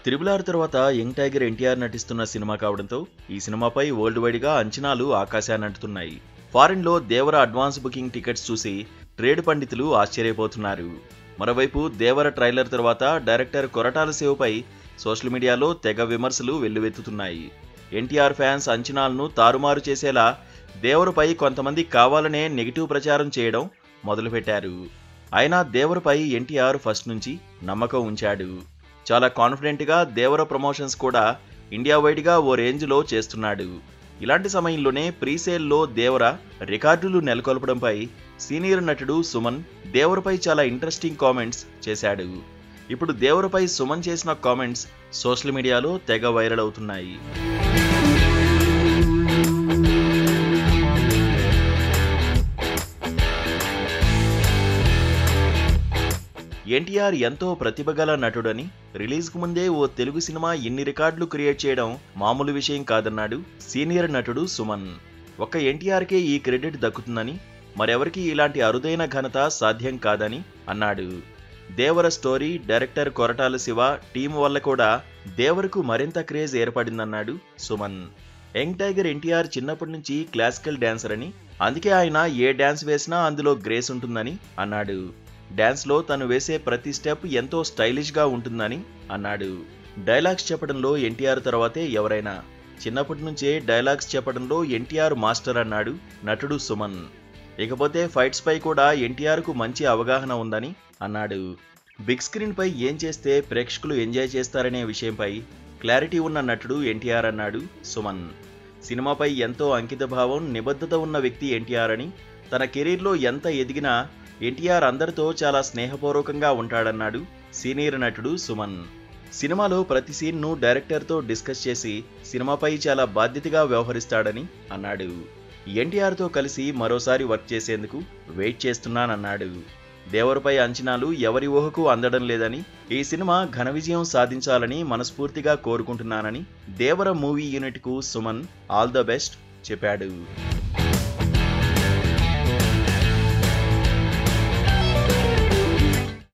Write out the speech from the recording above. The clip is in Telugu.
త్రిబుల్ తర్వాత యంగ్ టైగర్ ఎన్టీఆర్ నటిస్తున్న సినిమా కావడంతో ఈ సినిమాపై వరల్డ్ వైడ్ గా అంచనాలు ఆకాశాన్నంటుతున్నాయి. ఫారిన్ లో దేవర అడ్వాన్స్ బుకింగ్ టికెట్స్ చూసి ట్రేడ్ పండితులు ఆశ్చర్యపోతున్నారు. మరోవైపు దేవర ట్రైలర్ తర్వాత డైరెక్టర్ కొరటాల శివపై సోషల్ మీడియాలో తెగ విమర్శలు వెల్లువెత్తుతున్నాయి. ఎన్టీఆర్ ఫ్యాన్స్ అంచనాలను తారుమారు చేసేలా దేవరపై కొంతమంది కావాలనే నెగిటివ్ ప్రచారం చేయడం మొదలుపెట్టారు. అయినా దేవరపై ఎన్టీఆర్ ఫస్ట్ నుంచి నమ్మకం ఉంచాడు. చాలా కాన్ఫిడెంట్ గా దేవర ప్రమోషన్స్ కూడా ఇండియా వైడ్ గా ఓ రేంజ్ లో చేస్తున్నాడు. ఇలాంటి సమయంలోనే ప్రీసేల్లో దేవర రికార్డులు నెలకొల్పడంపై సీనియర్ నటుడు సుమన్ దేవరపై చాలా ఇంట్రెస్టింగ్ కామెంట్స్ చేశాడు. ఇప్పుడు దేవరపై సుమన్ చేసిన కామెంట్స్ సోషల్ మీడియాలో తెగ వైరల్ అవుతున్నాయి. ఎన్టీఆర్ ఎంతో ప్రతిభగల నటుడని, రిలీజ్కు ముందే ఓ తెలుగు సినిమా ఇన్ని రికార్డులు క్రియేట్ చేయడం మామూలు విషయం కాదన్నాడు సీనియర్ నటుడు సుమన్. ఒక్క ఎన్టీఆర్కే ఈ క్రెడిట్ దక్కుతుందని, మరెవరికి ఇలాంటి అరుదైన ఘనత సాధ్యం కాదని అన్నాడు. Devara story, director Koratala Siva team వల్ల కూడా దేవరకు మరింత క్రేజ్ ఏర్పడిందన్నాడు సుమన్. యంగ్ టైగర్ ఎన్టీఆర్ చిన్నప్పటి నుంచి క్లాసికల్ డాన్సర్ అని, అందుకే ఆయన ఏ డాన్స్ వేసినా అందులో గ్రేస్ ఉంటుందని అన్నాడు. డాన్స్ లో తను వేసే ప్రతి స్టెప్ ఎంతో స్టైలిష్ గా ఉంటుందని అన్నాడు. డైలాగ్స్ చెప్పడంలో ఎన్టీఆర్ తర్వాతే ఎవరైనా, చిన్నప్పటి నుంచే డైలాగ్స్ చెప్పడంలో ఎన్టీఆర్ మాస్టర్ అన్నాడు నటుడు సుమన్. ఇకపోతే ఫైట్స్ పై కూడా ఎన్టీఆర్ కు మంచి అవగాహన ఉందని అన్నాడు. బిగ్ స్క్రీన్ పై ఏం చేస్తే ప్రేక్షకులు ఎంజాయ్ చేస్తారనే విషయంపై క్లారిటీ ఉన్న నటుడు ఎన్టీఆర్ అన్నాడు సుమన్. సినిమాపై ఎంతో అంకిత భావం, నిబద్ధత ఉన్న వ్యక్తి ఎన్టీఆర్ అని, తన కెరీర్లో ఎంత ఎదిగినా ఎన్టీఆర్ అందరితో చాలా స్నేహపూర్వకంగా ఉంటాడన్నాడు సీనియర్ నటుడు సుమన్. సినిమాలో ప్రతి సీన్ను డైరెక్టర్తో డిస్కస్ చేసి సినిమాపై చాలా బాధ్యతగా వ్యవహరిస్తాడని అన్నాడు. ఎన్టీఆర్తో కలిసి మరోసారి వర్క్ చేసేందుకు వెయిట్ చేస్తున్నానన్నాడు. దేవరపై అంచనాలు ఎవరి ఊహకు అందడం లేదని, ఈ సినిమా ఘన విజయం సాధించాలని మనస్ఫూర్తిగా కోరుకుంటున్నానని దేవర మూవీ యూనిట్కు సుమన్ ఆల్ ద బెస్ట్ చెప్పాడు.